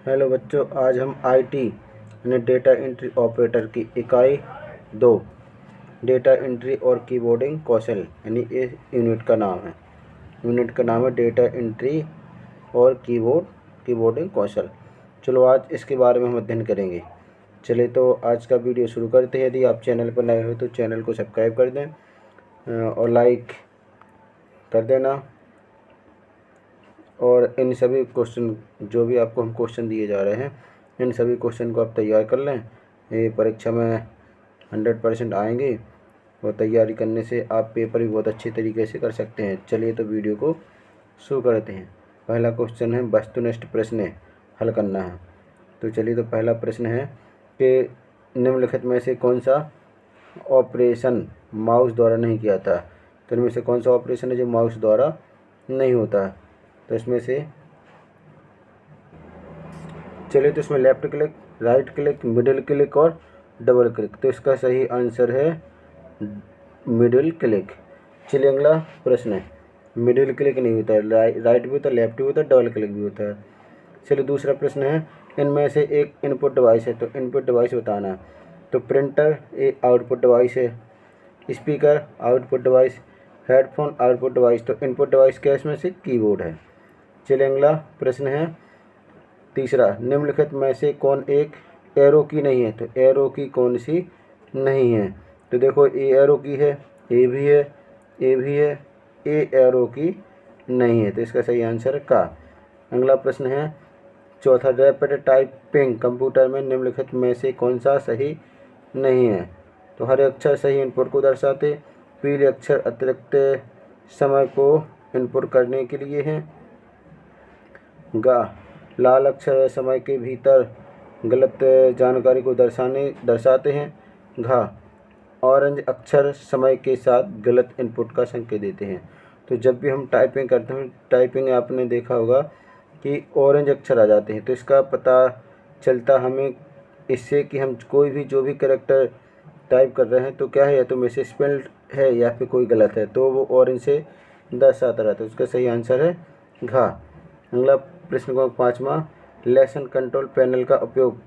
Hello बच्चों, आज हम आईटी यानी डेटा एंट्री ऑपरेटर की इकाई 2 डेटा एंट्री और कीबोर्डिंग कौशल यानी इस यूनिट का नाम है डेटा एंट्री और कीबोर्डिंग कौशल। चलो आज इसके बारे में हम अध्ययन करेंगे। चलिए तो आज का वीडियो शुरू करते हैं। यदि आप चैनल पर नए हो तो चैनल को सब्सक्राइब कर दें और लाइक कर देना। और इन सभी क्वेश्चन जो भी आपको हम क्वेश्चन दिए जा रहे हैं, इन सभी क्वेश्चन को आप तैयार कर लें। ये परीक्षा में 100% आएंगे और तैयारी करने से आप पेपर भी बहुत अच्छे तरीके से कर सकते हैं। चलिए तो वीडियो को शुरू करते हैं। पहला क्वेश्चन है वस्तुनिष्ठ प्रश्न हल करना है। तो चलिए तो पहला प्रश्न है कि निम्नलिखित में से कौन सा ऑपरेशन माउस द्वारा नहीं किया था। तो इनमें से कौन सा ऑपरेशन है जो माउस द्वारा नहीं होता है। तो इसमें से चलिए तो इसमें left click, right click, middle click और डबल क्लिक। तो इसका सही आंसर है मिडिल क्लिक। चलिए अगला प्रश्न है, मिडिल क्लिक नहीं होता है, राइट भी होता है, लेफ्ट भी होता है, डबल क्लिक भी होता है। चलिए दूसरा प्रश्न है, इनमें से एक इनपुट डिवाइस है। तो इनपुट डिवाइस बताना है। तो प्रिंटर एक आउटपुट डिवाइस है, speaker output device, headphone output device. तो इनपुट डिवाइस क्या है, इसमें से कीबोर्ड है। चलिए अगला प्रश्न है तीसरा, निम्नलिखित में से कौन एक एरो की नहीं है। तो एरो की कौन सी नहीं है। तो देखो ए एरो की है, ए भी है, ए भी है, ए एरो की नहीं है। तो इसका सही आंसर है का। अगला प्रश्न है चौथा, रैपिड टाइपिंग कंप्यूटर में निम्नलिखित में से कौन सा सही नहीं है। तो हरे अक्षर सही इनपुट को दर्शाते, पीले अक्षर अतिरिक्त समय को इनपुट करने के लिए हैं, गा लाल अक्षर समय के भीतर गलत जानकारी को दर्शाते हैं, घा ऑरेंज अक्षर समय के साथ गलत इनपुट का संकेत देते हैं। तो जब भी हम टाइपिंग करते हैं, टाइपिंग आपने देखा होगा कि ऑरेंज अक्षर आ जाते हैं। तो इसका पता चलता हमें इससे कि हम कोई भी जो भी कैरेक्टर टाइप कर रहे हैं तो क्या है, या तो मिस स्पेल्ड है या फिर कोई गलत है, तो वो ऑरेंज से दर्शाता रहता है। उसका सही आंसर है घा। अगला प्रश्न का 5वां, लेसन कंट्रोल पैनल का उपयोग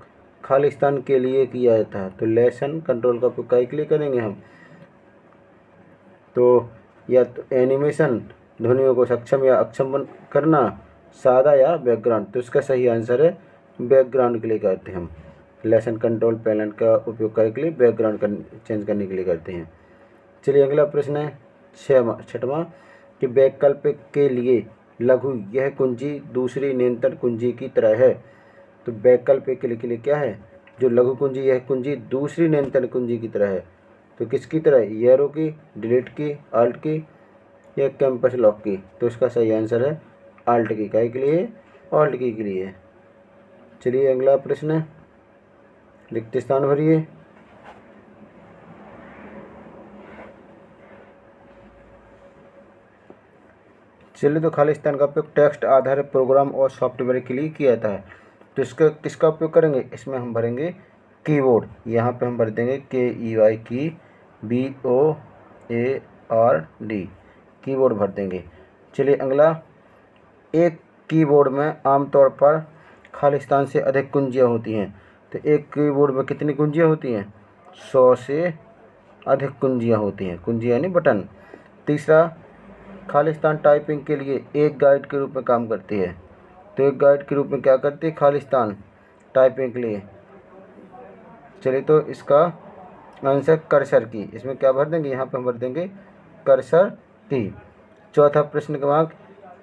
खालिस्तान के लिए किया जाता है। तो लेसन कंट्रोल का उपयोग काय के लिए करेंगे हम। तो या तो एनिमेशन, ध्वनियों को सक्षम या अक्षम करना, सादा या बैकग्राउंड। तो इसका सही आंसर है बैकग्राउंड के लिए करते हैं हम। लेसन कंट्रोल पैनल का उपयोग करने के लिए बैकग्राउंड चेंज करने के लिए करते हैं। चलिए अगला प्रश्न है छठवां कि वैकल्पिक के लिए लघु यह कुंजी दूसरी नियंत्रण कुंजी की तरह है। तो वैकल्पिक के लिए क्या है, जो लघु कुंजी यह कुंजी दूसरी नियंत्रण कुंजी की तरह है। तो किसकी तरह, एरो की, डिलीट की, आल्ट की या कैंपस लॉक की। तो इसका सही आंसर है आल्ट की। काय के लिए, आल्ट की के लिए। चलिए अगला प्रश्न, रिक्त स्थान भरिए। चलिए तो खालिस्तान का उपयोग टेक्स्ट आधारित प्रोग्राम और सॉफ्टवेयर के लिए किया जाता है। तो इसका किसका उपयोग करेंगे, इसमें हम भरेंगे कीबोर्ड। यहाँ पे हम भर देंगे KEY की BOARD कीबोर्ड भर देंगे। चलिए अगला, एक कीबोर्ड में आमतौर पर खालिस्तान से अधिक कुंजियाँ होती हैं। तो एक कीबोर्ड में कितनी कुंजियाँ होती हैं, 100 से अधिक कुंजियाँ होती हैं। कुंजियाँ यानी बटन। तीसरा, खालिस्तान टाइपिंग के लिए एक गाइड के रूप में काम करती है। तो एक गाइड के रूप में क्या करती है खालिस्तान टाइपिंग के लिए। चलिए तो इसका आंसर कर्सर की। इसमें क्या भर देंगे, यहाँ पे हम भर देंगे कर्सर की। चौथा प्रश्न क्रमांक,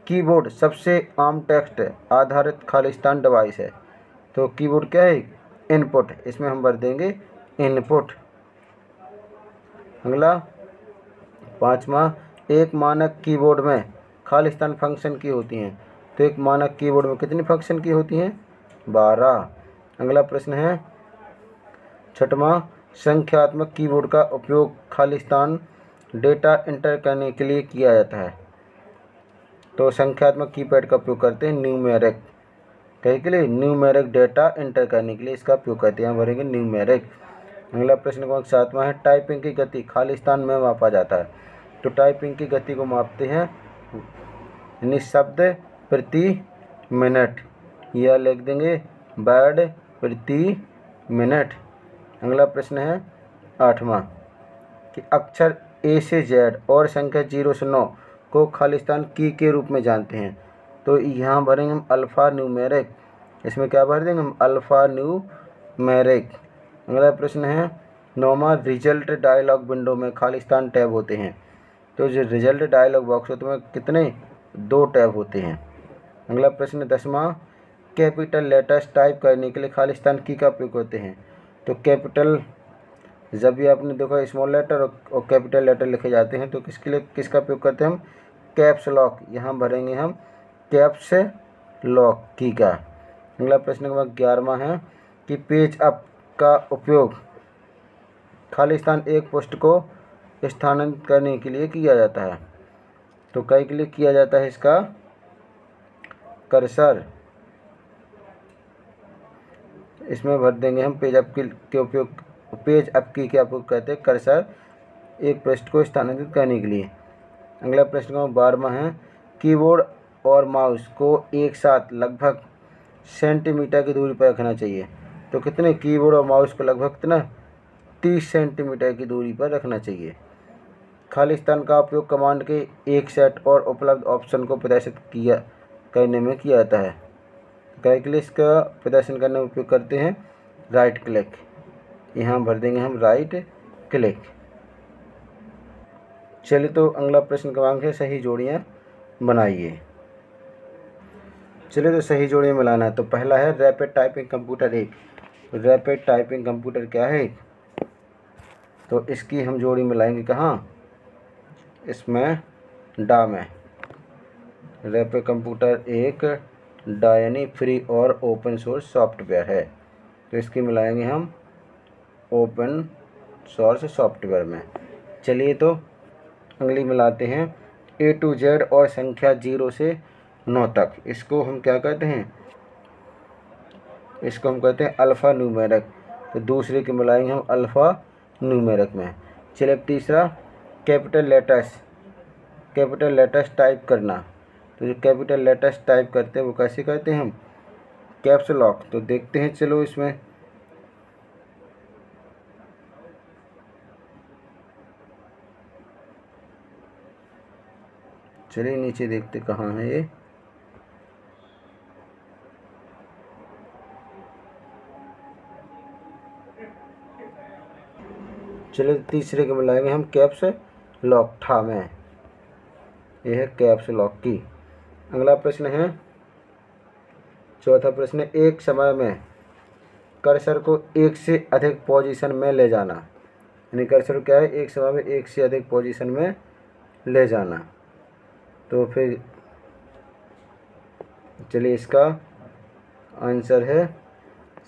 कीबोर्ड सबसे आम टेक्स्ट आधारित खालिस्तान डिवाइस है। तो कीबोर्ड क्या है, इनपुट। इसमें हम भर देंगे इनपुट। अगला 5वां, एक मानक कीबोर्ड में खालिस्तान फंक्शन की होती हैं। तो एक मानक कीबोर्ड में कितनी फंक्शन की होती हैं, 12। अगला प्रश्न है 6वां, संख्यात्मक कीबोर्ड का उपयोग खालिस्तान डेटा एंटर करने के लिए किया जाता है। तो संख्यात्मक कीपैड का उपयोग करते हैं न्यूमेरिक, कहीं के लिए न्यूमेरिक डेटा एंटर करने के लिए इसका उपयोग करते हैं। यहाँ भरेंगे न्यूमेरिक। अगला प्रश्न क्रमांक 7वां है, टाइपिंग की गति खालिस्तान में मापा जाता है। तो टाइपिंग की गति को मापते हैं यानी शब्द प्रति मिनट, यह लिख देंगे वर्ड प्रति मिनट। अगला प्रश्न है 8वां कि अक्षर ए से जेड और संख्या 0 से 9 को खालिस्तान की के रूप में जानते हैं। तो यहाँ भरेंगे हम अल्फ़ा न्यूमेरिक। इसमें क्या भर देंगे हम? Alpha numeric. अगला प्रश्न है 9वां रिजल्ट डायलॉग विंडो में खालिस्तान टैब होते हैं। तो जो रिजल्ट डायलॉग बॉक्स होते हैं कितने? 2 टैब होते हैं। अगला प्रश्न 10वां कैपिटल लेटर्स टाइप करने के लिए खालिस्तान की का उपयोग करते हैं। तो कैपिटल जब भी आपने देखा स्मॉल लेटर और कैपिटल लेटर लिखे जाते हैं तो किसके लिए किसका उपयोग करते हैं हम? Caps lock. यहाँ भरेंगे हम कैप्स लॉक की का। अगला प्रश्न नंबर 11वां है कि पेज अप का उपयोग खालिस्तान एक पोस्ट को स्थानांतरित करने के लिए किया जाता है। तो कई के लिए किया जाता है इसका? कर्सर। इसमें भर देंगे हम पेज अप के उपयोग, पेज अप की क्या उपयोग करते हैं? कर्सर एक पृष्ठ को स्थानांतरित करने के लिए। अगला प्रश्न नंबर 12वां है कीबोर्ड और माउस को एक साथ लगभग सेंटीमीटर की दूरी पर रखना चाहिए। तो कितने? कीबोर्ड और माउस को लगभग कितना? 30 सेंटीमीटर की दूरी पर रखना चाहिए। खालिस्तान का उपयोग कमांड के एक सेट और उपलब्ध ऑप्शन को प्रदर्शित करने में किया जाता है। के लिए इसका प्रदर्शन करने में उपयोग करते हैं राइट क्लिक। यहाँ भर देंगे हम राइट क्लिक। चलिए तो अगला प्रश्न क्रमांक है सही जोड़ियाँ बनाइए। चलिए तो सही जोड़ियाँ मिलाना है। तो पहला है rapid typing computer 1। Rapid typing computer क्या है? तो इसकी हम जोड़ी मिलाएंगे कहाँ? इसमें डा में। रैपिड कंप्यूटर 1 डा यानी फ्री और ओपन सोर्स सॉफ्टवेयर है। तो इसकी मिलाएंगे हम ओपन सोर्स सॉफ्टवेयर में। चलिए तो अगली मिलाते हैं A to Z और संख्या 0 से 9 तक। इसको हम क्या कहते हैं? इसको हम कहते हैं अल्फ़ा न्यूमेरिक। तो दूसरे की मिलाएंगे हम अल्फ़ा न्यूमेरिक में। चलिए अब तीसरा कैपिटल लेटर्स टाइप करना। तो जो कैपिटल लेटर्स टाइप करते हैं वो कैसे करते हैं हम? Caps lock. तो देखते हैं चलो इसमें। चलिए नीचे देखते कहाँ है ये। चलिए तीसरे के मिलाएंगे हम कैप्स लॉक ठा में। यह है कैप्स लॉक की। अगला प्रश्न है चौथा प्रश्न, एक समय में कर्सर को एक से अधिक पोजीशन में ले जाना। यानी कर्सर क्या है? एक समय में एक से अधिक पोजीशन में ले जाना। तो फिर चलिए इसका आंसर है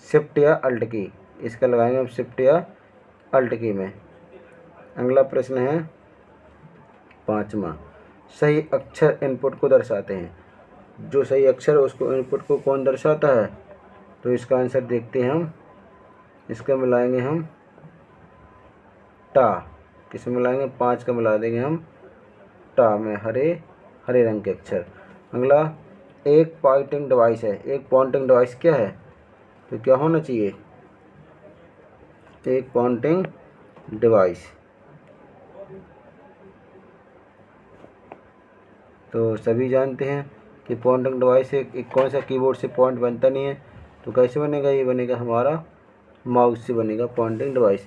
शिफ्ट या अल्ट की। इसका लगाएंगे हम शिफ्ट या अल्ट की में। अगला प्रश्न है 5वां, सही अक्षर इनपुट को दर्शाते हैं। जो सही अक्षर उसको इनपुट को कौन दर्शाता है? तो इसका आंसर देखते हैं हम। इसका मिलाएंगे हम टा। किस में मिलाएंगे? 5 का मिला देंगे हम टा में, हरे रंग के अक्षर। अगला एक पॉइंटिंग डिवाइस है। एक पॉइंटिंग डिवाइस क्या है? तो क्या होना चाहिए? एक पॉइंटिंग डिवाइस। तो सभी जानते हैं कि पॉइंटिंग डिवाइस से एक कौन सा कीबोर्ड से पॉइंट बनता नहीं है। तो कैसे बनेगा? ये बनेगा हमारा माउस से बनेगा पॉइंटिंग डिवाइस।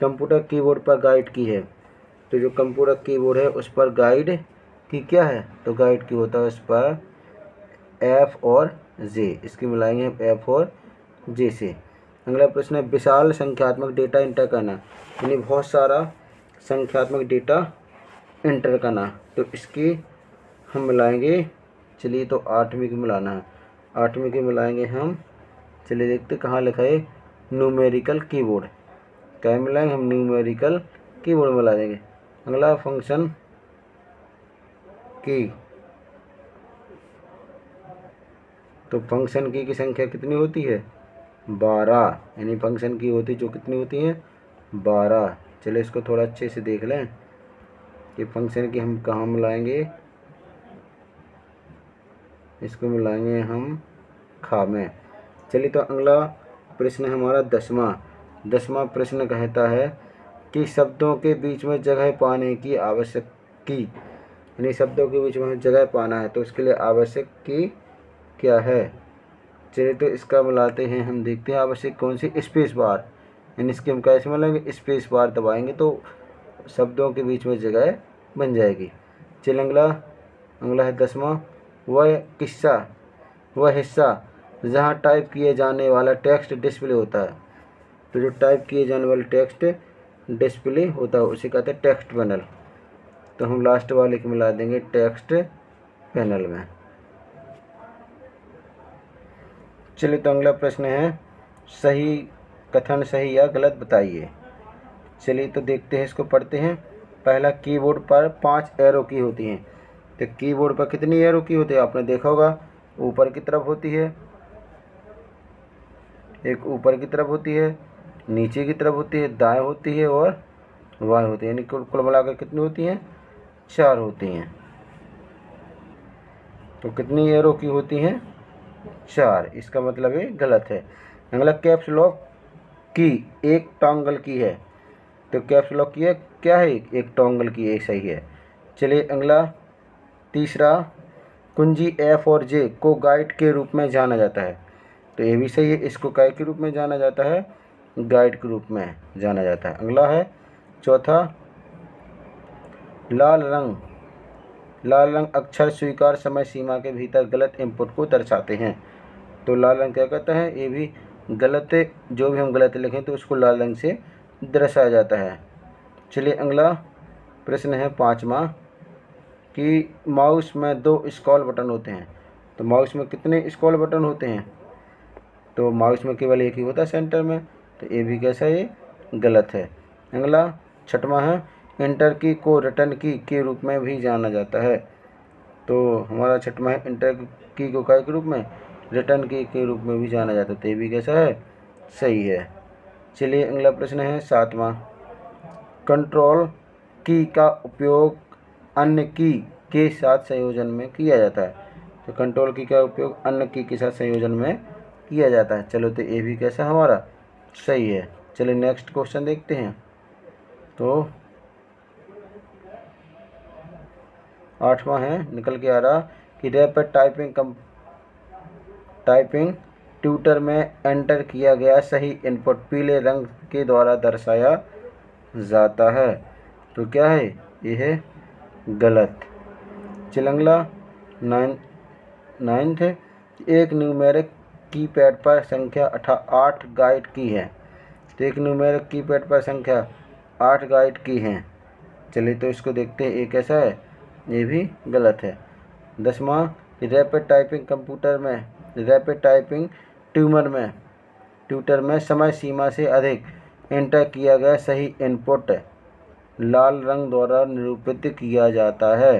कंप्यूटर कीबोर्ड पर गाइड की है। तो जो कंप्यूटर कीबोर्ड है उस पर गाइड की क्या है? तो गाइड की होता है उस पर F और J। इसकी मिलाएंगे हम F और J से। अगला प्रश्न है विशाल संख्यात्मक डेटा इंटर करना। यानी बहुत सारा संख्यात्मक डेटा इंटर करना। तो इसकी हम मिलाएंगे। चलिए तो 8वीं की मिलाना है। 8वीं की मिलाएंगे हम। चलिए देखते कहाँ लिखा है न्यूमेरिकल कीबोर्ड। क्या मिलाएंगे हम? न्यूमेरिकल कीबोर्ड मिला देंगे। अगला फंक्शन की। तो फंक्शन की संख्या कितनी होती है? 12। यानी फंक्शन की होती जो कितनी होती है? 12। चलिए इसको थोड़ा अच्छे से देख लें कि फंक्शन की हम कहाँ मिलाएंगे। इसको मिलाएंगे हम खा में। चलिए तो अगला प्रश्न है हमारा 10वां प्रश्न कहता है कि शब्दों के बीच में जगह पाने की आवश्यक की, यानी शब्दों के बीच में जगह पाना है तो उसके लिए आवश्यक की क्या है। चलिए तो इसका मिलाते हैं, हम देखते हैं आवश्यक कौन सी, स्पेस बार, यानी इसके हम कैसे मिलाएंगे, स्पेस बार दबाएंगे तो शब्दों के बीच में जगह बन जाएगी। चलिए अगला है 10वां, वह हिस्सा जहाँ टाइप किए जाने वाला टेक्स्ट डिस्प्ले होता है। तो जो टाइप किए जाने वाला टेक्स्ट डिस्प्ले होता है उसे कहते हैं टेक्स्ट पैनल। तो हम लास्ट वाले को मिला देंगे टेक्स्ट पैनल में। चलिए तो अगला प्रश्न है सही कथन सही या गलत बताइए। चलिए तो देखते हैं, इसको पढ़ते हैं। पहला, कीबोर्ड पर 5 एरो की होती हैं। तो कीबोर्ड पर कितनी एरो की होती है, आपने देखा होगा, ऊपर की तरफ होती है, एक ऊपर की तरफ होती है, नीचे की तरफ होती है, दाएं होती है और बाएं होती है, यानी कुल मिलाकर कितनी होती हैं, 4 होती हैं। तो कितनी एरो की होती हैं, 4, इसका मतलब ये गलत है। अगला, कैप्स लॉक की एक टॉन्गल की है। तो कैप्स लॉक की है क्या है, एक टॉन्गल की है, सही है। चलिए अगला तीसरा, कुंजी F और J को गाइड के रूप में जाना जाता है। तो ये भी सही है, इसको काय के रूप में जाना जाता है, गाइड के रूप में जाना जाता है। अगला है चौथा, लाल रंग अक्षर स्वीकार समय सीमा के भीतर गलत इनपुट को दर्शाते हैं। तो लाल रंग क्या कहता है, ये भी गलत है, जो भी हम गलत लिखें तो उसको लाल रंग से दर्शाया जाता है। चलिए अगला प्रश्न है 5वां कि माउस में 2 स्क्रॉल बटन होते हैं। तो माउस में कितने स्क्रॉल बटन होते हैं, तो माउस में केवल एक ही होता है सेंटर में, तो ये भी कैसा है, ये गलत है। अगला 6वां है, इंटर की को रिटर्न की के रूप में भी जाना जाता है। तो हमारा 6वां है, इंटर की को काय के रूप में, रिटर्न की के रूप में भी जाना जाता है, तो ये भी कैसा है, सही है। चलिए अगला प्रश्न है 7वां, कंट्रोल की का उपयोग अन्य की के साथ संयोजन में किया जाता है। तो कंट्रोल की का उपयोग अन्य की के साथ संयोजन में किया जाता है। चलो तो ये भी कैसा हमारा सही है। चलिए नेक्स्ट क्वेश्चन देखते हैं। तो 8वां है, निकल के आ रहा कि रैपिड टाइपिंग ट्यूटर में एंटर किया गया सही इनपुट पीले रंग के द्वारा दर्शाया जाता है। तो क्या है, ये है गलत। चिलंगला 9th है, एक न्यूमेरिक कीपैड पर संख्या 8 गाइड की है। तो एक न्यूमेरिक कीपैड पर संख्या 8 गाइड की हैं। चलिए तो इसको देखते हैं, ये कैसा है, ये भी गलत है। 10वां, रैपिड टाइपिंग ट्यूटर में समय सीमा से अधिक एंटर किया गया सही इनपुट लाल रंग द्वारा निरूपित किया जाता है।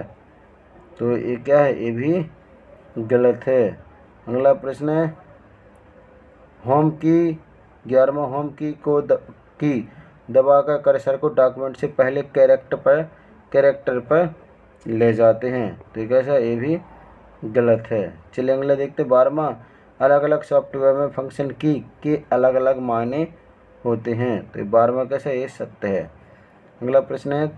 तो ये क्या है, ये भी गलत है। अगला प्रश्न है, होम की 11वां, होम की को दबाकर कर्सर को डॉक्यूमेंट से पहले कैरेक्टर पर ले जाते हैं। तो कैसा, ये भी गलत है। चलिए अगला देखते 12वां, अलग अलग सॉफ्टवेयर में फंक्शन की के अलग अलग मायने होते हैं। तो 12वां कैसा, ये सत्य है। अगला प्रश्न है,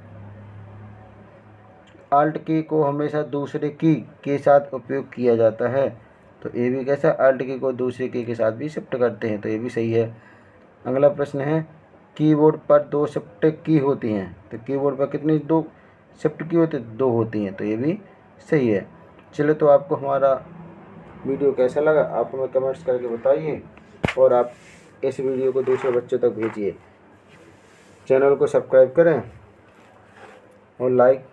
आल्ट की को हमेशा दूसरे की के साथ उपयोग किया जाता है। तो ये भी कैसा, आल्ट की को दूसरे की के साथ भी शिफ्ट करते हैं, तो ये भी सही है। अगला प्रश्न है, कीबोर्ड पर 2 शिफ्ट की होती हैं। तो कीबोर्ड पर कितनी 2 शिफ्ट की होती है, 2 होती हैं, तो ये भी सही है। चलो तो आपको हमारा वीडियो कैसा लगा आप हमें कमेंट्स करके बताइए, और आप इस वीडियो को दूसरे बच्चों तक भेजिए। चैनल को सब्सक्राइब करें और लाइक